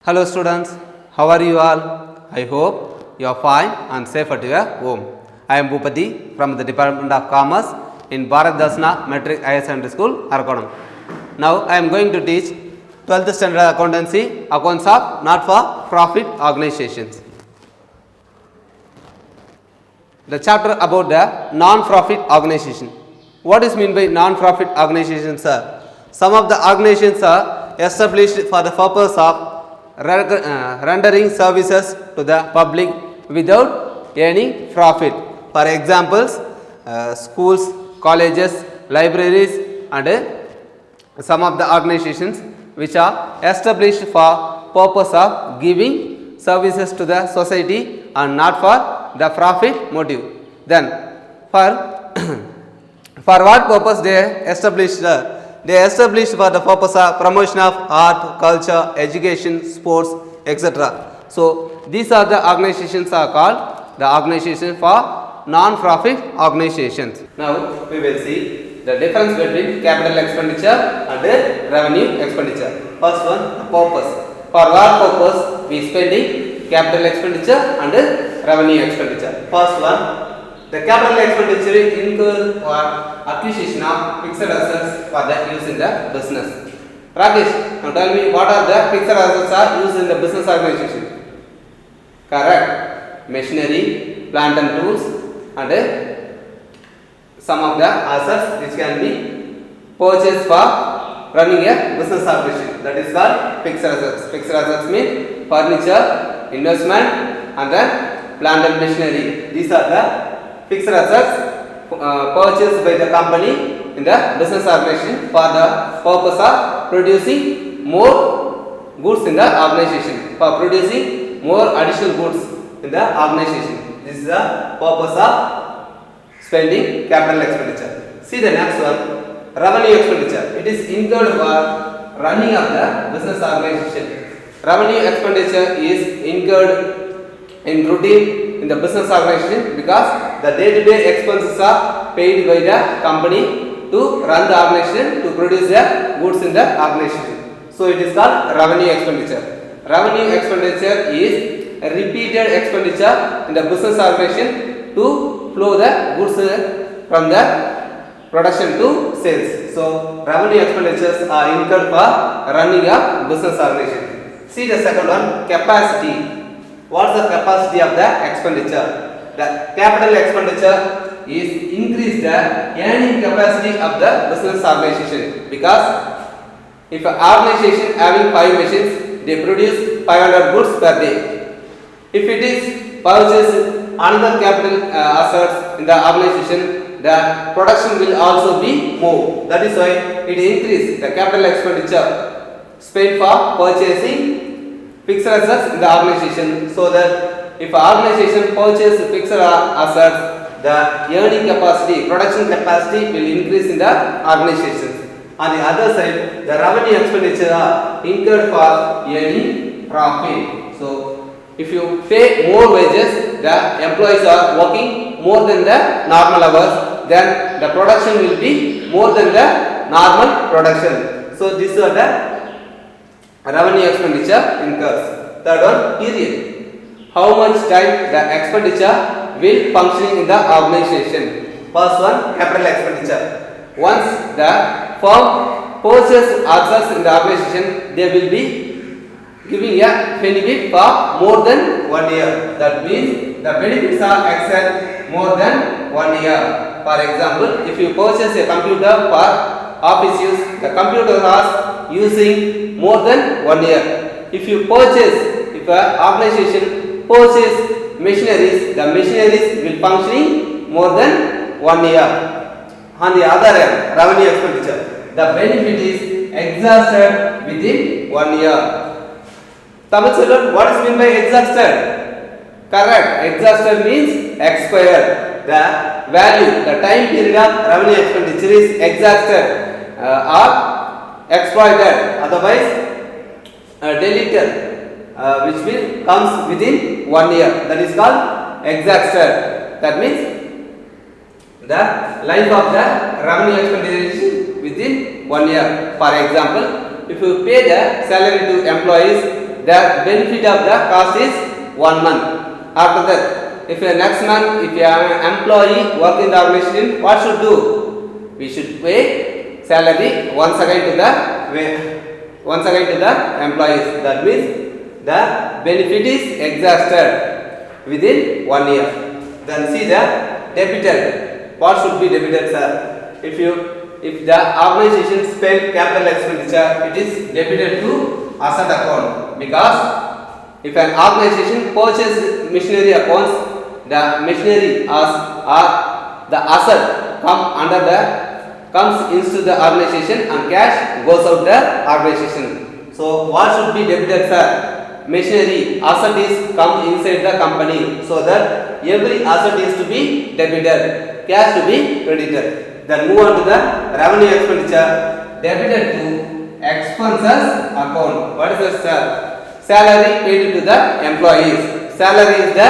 Hello students, how are you all? I hope you are fine and safe at your home. I am Bhupati from the Department of Commerce in Bharat Dasna Metric Higher Secondary School, Arakonam. Now I am going to teach 12th standard accountancy, accounts of not-for-profit organizations. The chapter about the non-profit organization. What is meant by non-profit organizations, sir? Some of the organizations are established for the purpose of rendering services to the public without any profit. For examples, schools, colleges, libraries and some of the organizations which are established for purpose of giving services to the society and not for the profit motive. Then for for what purpose they established? They established for the purpose of promotion of art, culture, education, sports, etc. So these are the organizations are called the organization for non-profit organizations. Now we will see the difference between capital expenditure and revenue expenditure. First one, the purpose. For what purpose we spending capital expenditure and revenue expenditure. First one, the capital expenditure incurred for acquisition of fixed assets for the use in the business. Rakesh, now tell me what are the fixed assets are used in the business organization? Correct. Machinery, plant and tools and some of the assets which can be purchased for running a business operation. That is called fixed assets. Fixed assets mean furniture, investment and then plant and machinery. These are the fixed assets purchased by the company in the business organization for the purpose of producing more goods in the organization, for producing more additional goods in the organization. This is the purpose of spending capital expenditure. See the next one, revenue expenditure. It is incurred for running of the business organization. Revenue expenditure is incurred in routine in the business organization because the day-to-day expenses are paid by the company to run the organization to produce the goods in the organization. So it is called revenue expenditure. Revenue expenditure is a repeated expenditure in the business organization to flow the goods from the production to sales. So revenue expenditures are incurred for running a business organization. See the second one, capacity. What is the capacity of the expenditure? The capital expenditure is increase the earning capacity of the business organization, because if an organization having 5 machines, they produce 500 goods per day. If it is purchase another capital assets in the organization, the production will also be more. That is why it increase the capital expenditure spent for purchasing fixed assets in the organization, so that if an organization purchases fixed assets, the earning capacity, production capacity will increase in the organization. On the other side, the revenue expenditure are incurred for earning profit. So if you pay more wages, the employees are working more than the normal hours, then the production will be more than the normal production. So these are the revenue expenditure incurs. Third one, period. How much time the expenditure will functioning in the organization. First one, capital expenditure. Once the firm purchases assets in the organization, they will be giving a benefit for more than 1 year. That means the benefits are extended more than 1 year. For example, if you purchase a computer for office use, the computer is using more than 1 year. If you purchase, if an organization purchase machineries, the machineries will functioning more than 1 year. On the other hand, revenue expenditure, the benefit is exhausted within 1 year. Tamil children, what is meant by exhausted? Correct. Exhausted means expired. The value, the time period of revenue expenditure is exhausted or exploited, otherwise deleted, which will comes within 1 year. That is called exhausted. That means the life of the revenue expenditure within 1 year. For example, if you pay the salary to employees the benefit of the cost is 1 month. After that, if next month, if you are an employee work in the organization, what should do? We should pay salary once again to the employees. That means the benefit is exhausted within 1 year. Then see the debited. What should be debited, sir? If the organization spent capital expenditure, it is debited to asset account, because if an organization purchases machinery accounts, the machinery or the asset comes into the organization and cash goes out the organization. So what should be debited, sir? Machinery asset is come inside the company, so that every asset is to be debited, cash to be credited. Then move on to the revenue expenditure, debited to expenses account. What is this, sir? Salary paid to the employees. Salary is the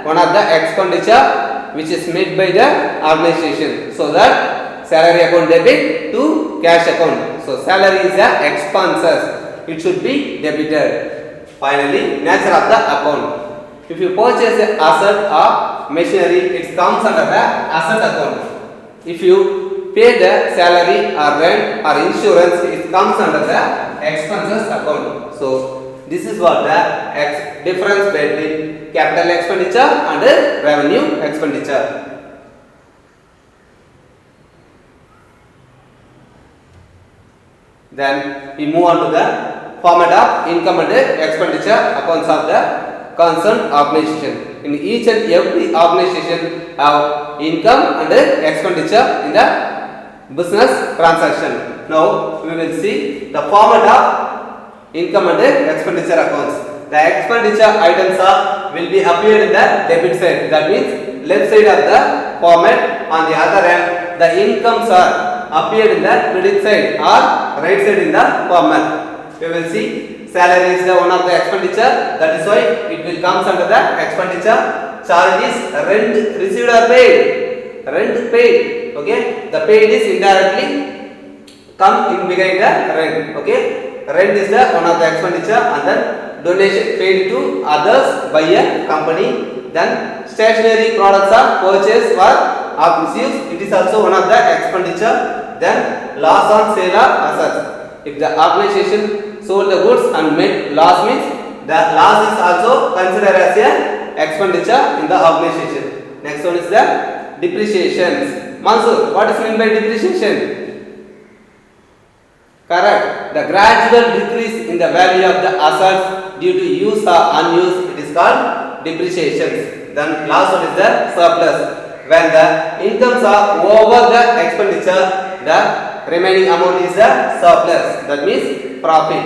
one of the expenditure which is made by the organization, so that salary account debit to cash account. So salary is the expenses, it should be debited. Finally, nature of the account. If you purchase an asset or machinery, it comes under the asset account. If you pay the salary or rent or insurance, it comes under the expenses account. So this is what the difference between capital expenditure and revenue expenditure. Then we move on to the format of income and expenditure accounts of the concerned organization. In each and every organization have income and expenditure in the business transaction. Now we will see the format of income and expenditure accounts. The expenditure items will be appeared in the debit side. That means left side of the format. On the other hand, the incomes are appeared in the credit side or right side in the format. We will see salary is the one of the expenditure. That is why it will comes under the expenditure. Charges, rent received or paid. Rent paid. Okay. The paid is indirectly come in behind the rent. Okay. Rent is the one of the expenditure, and then donation paid to others by a company. Then stationery products are purchased for office use. It is also one of the expenditure. Then loss on sale of assets. If the organization sold the goods and made loss, means the loss is also considered as a expenditure in the organization. Next one is the depreciations. Mansur, what is meant by depreciation? Correct. The gradual decrease in the value of the assets due to use or unused, it is called depreciations. Then last one is the surplus. When the incomes are over the expenditure, the remaining amount is the surplus. That means profit.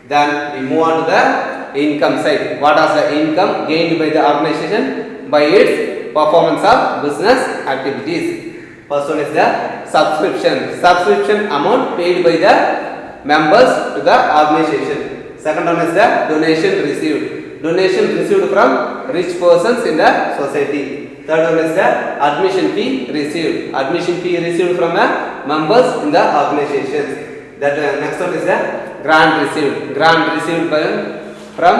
Then we move on to the income side. What is the income gained by the organization by its performance of business activities? First one is the subscription. Subscription amount paid by the members to the organization. Second one is the donation received. Donation received from rich persons in the society. Third one is the admission fee received. Admission fee received from the members in the organizations. That next one is the grant received. Grant received from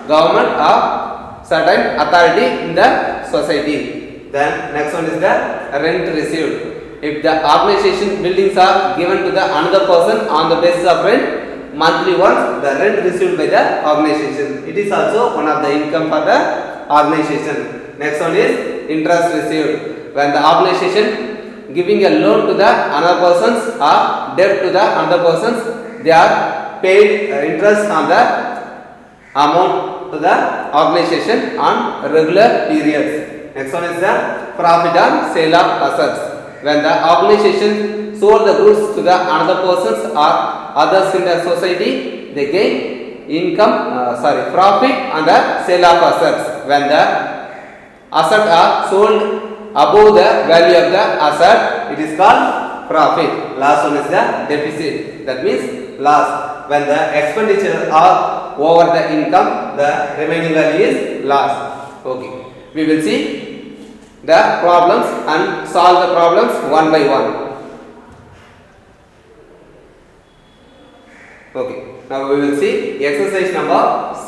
government or certain authority in the society. Then next one is the rent received. If the organization buildings are given to the another person on the basis of rent, monthly once, the rent received by the organization. It is also one of the income for the organization. Next one is interest received. When the organization giving a loan to the another persons or debt to the another persons, they are paid interest on the amount to the organization on regular periods. Next one is the profit on sale of assets. When the organization sold the goods to the another persons or others in the society, they gain profit on the sale of assets. When the assets are sold above the value of the asset, it is called profit. Last one is the deficit. That means loss. When the expenditure are over the income, the remaining value is loss. Okay. We will see the problems and solve the problems one by one. Okay. Now we will see exercise number 6.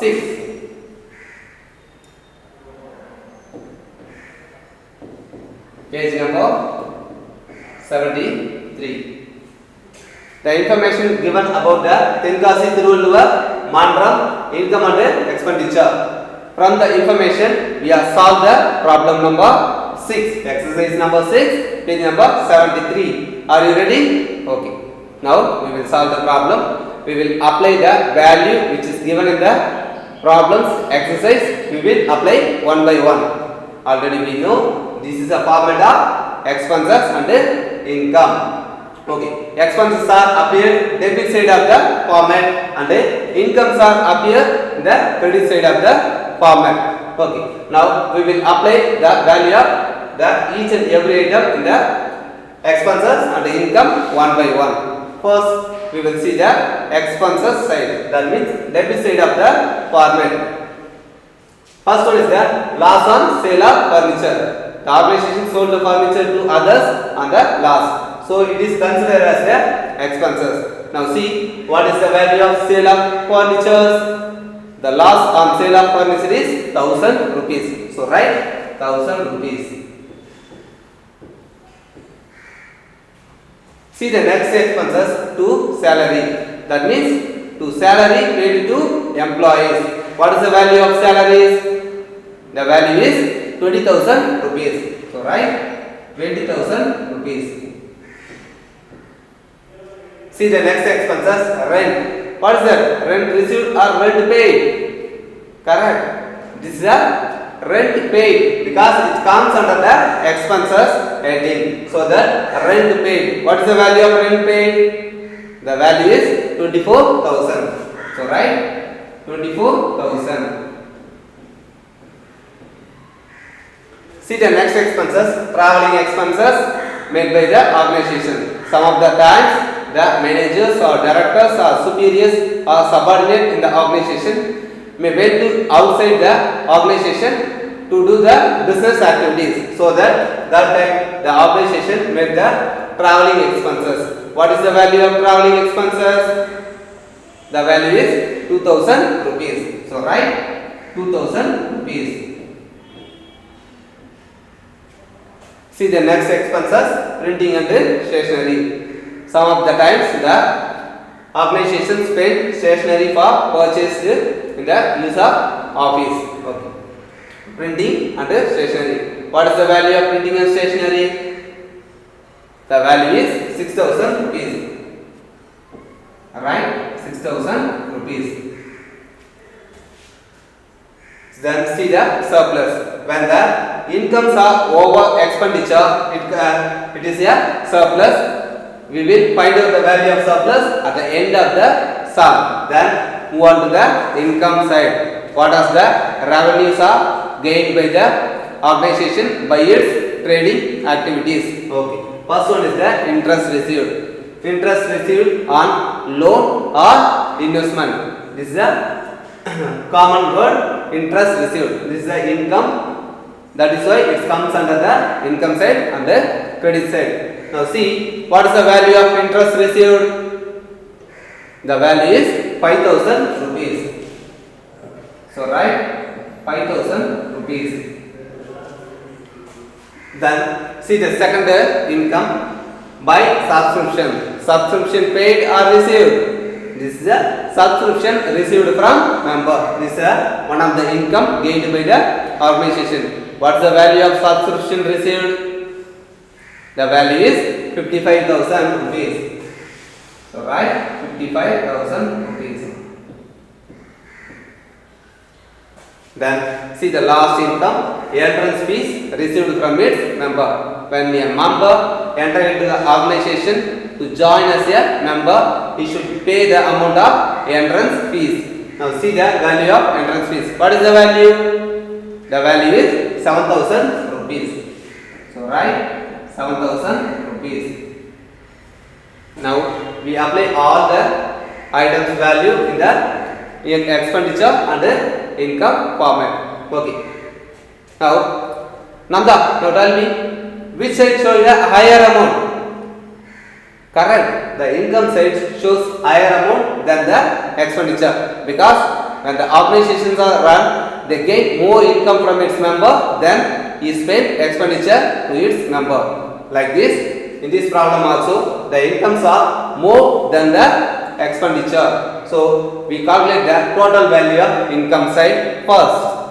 Page number 73. The information given about the Tenkasi Tiruvallur Mandram income and expenditure. From the information, we have solved the problem number 6. Exercise number 6, page number 73. Are you ready? Okay. Now we will solve the problem. We will apply the value which is given in the problems exercise. We will apply one by one. Already we know this is a format of expenses and income. Okay, expenses are appear debit side of the format and incomes are appear the credit side of the format. Okay, now we will apply the value of the each and every item in the expenses and income one by one. First, we will see the expenses side. That means debit side of the format. First one is the loss on sale of furniture. The organization sold the furniture to others and the loss. So it is considered as the expenses. Now see what is the value of sale of furniture. The loss on sale of furniture is 1000 rupees. So write 1000 rupees. See the next expenses to salary. That means to salary paid to employees. What is the value of salaries? The value is 20,000 rupees. So write 20,000 rupees. See the next expenses, rent. What is that? Rent received or rent paid? Correct. This is a rent paid because it comes under the expenses heading. So that rent paid. What is the value of rent paid? The value is 24,000. So write 24,000. See the next expenses, traveling expenses made by the organization. Some of the times the managers or directors or superiors or subordinate in the organization may went to outside the organization to do the business activities. So that time the organization made the traveling expenses. What is the value of traveling expenses? The value is 2,000 rupees. So write 2,000 rupees. See the next expenses, printing and stationery. Some of the times the organization spend stationery for purchase in the use of office. Okay. Printing and stationery. What is the value of printing and stationery? The value is 6,000 rupees. Alright, 6,000 rupees. Then see the surplus. When the incomes are over expenditure, it is a surplus. We will find out the value of surplus at the end of the sum. Then move on to the income side. What are the revenues are gained by the organization by its trading activities? Okay. First one is the interest received. Interest received on loan or investment. This is a common word. Interest received. This is the income. That is why it comes under the income side and the credit side. Now see, what is the value of interest received? The value is 5,000 rupees. So write 5,000 rupees. Then see the second income by subscription. Subscription paid or received. This is a subscription received from member. This is one of the income gained by the organization. What is the value of subscription received? The value is 55,000 rupees. So write 55,000 rupees. Then see the last income, entrance fees received from its member. When a member enter into the organization to join as a member, he should pay the amount of entrance fees. Now see the value of entrance fees. What is the value? The value is 7,000 rupees. So write 7,000 rupees. Now we apply all the items value in the expenditure and income format. Okay. Now Nanda, now tell me which side show a higher amount? Correct. the income side shows higher amount than the expenditure, because when the organizations are run, they gain more income from its member than is spent expenditure to its member. Like this, in this problem also, the incomes are more than the expenditure. So we calculate the total value of income side first.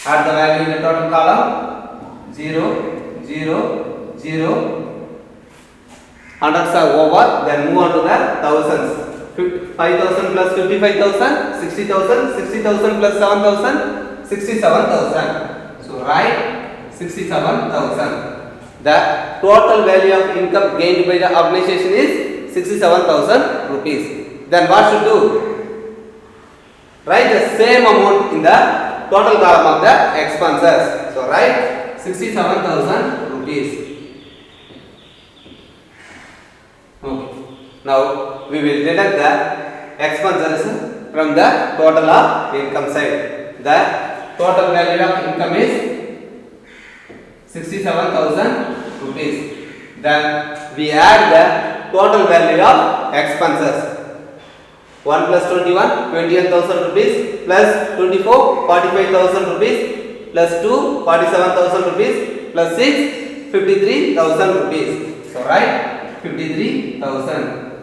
Add the value in the total column. 0, 0, 0. Hundreds are over, then move on to the thousands. 5,000 plus 55,000, 60,000, 60,000 plus 7,000, 67,000. So write 67,000. The total value of income gained by the organization is 67,000 rupees. Then what should do? Write the same amount in the total column of the expenses. So write 67,000 rupees. Okay. Now we will deduct the expenses from the total of income side. The total value of income is 67,000 rupees. Then we add the total value of expenses. 1 plus 21, 28,000 rupees, plus 24, 45,000 rupees, plus 2, 47,000 rupees, plus 6, 53,000 rupees. So write 53,000.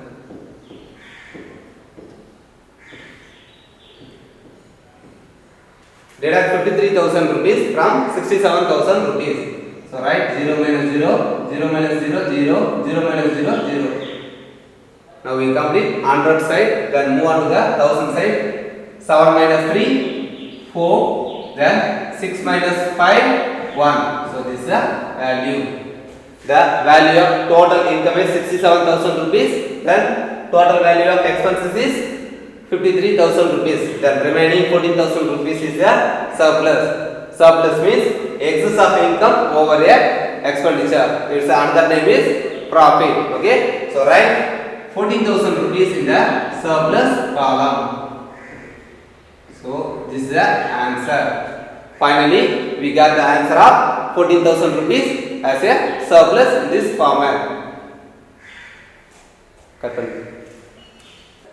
Deduct 53,000 rupees from 67,000 rupees. So write 0 minus 0, 0 minus 0, 0, 0 minus 0, 0. Now we complete 100 side, then move on to the 1000 side. 7 minus 3, 4, then 6 minus 5, 1. So this is the value. The value of total income is 67,000 rupees. Then total value of expenses is 53,000 rupees. Then remaining 14,000 rupees is the surplus. Surplus means excess of income over a expenditure. Its another name is profit. Okay. So write 14,000 rupees in the surplus column. So this is the answer. Finally, we got the answer of 14,000 rupees as a surplus in this format.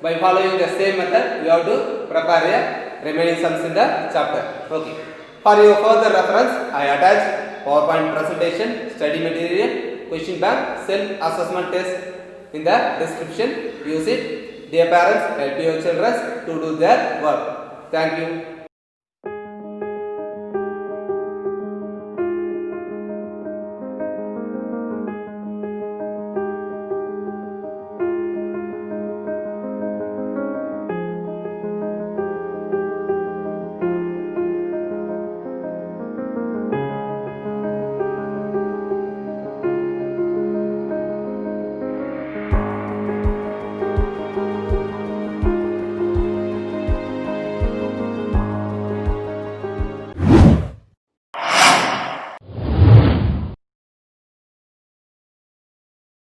By following the same method, you have to prepare a remaining sums in the chapter. Okay. For your further reference, I attach PowerPoint presentation, study material, question bank, self-assessment test in the description. Use it. Dear parents, help your children to do their work. Thank you.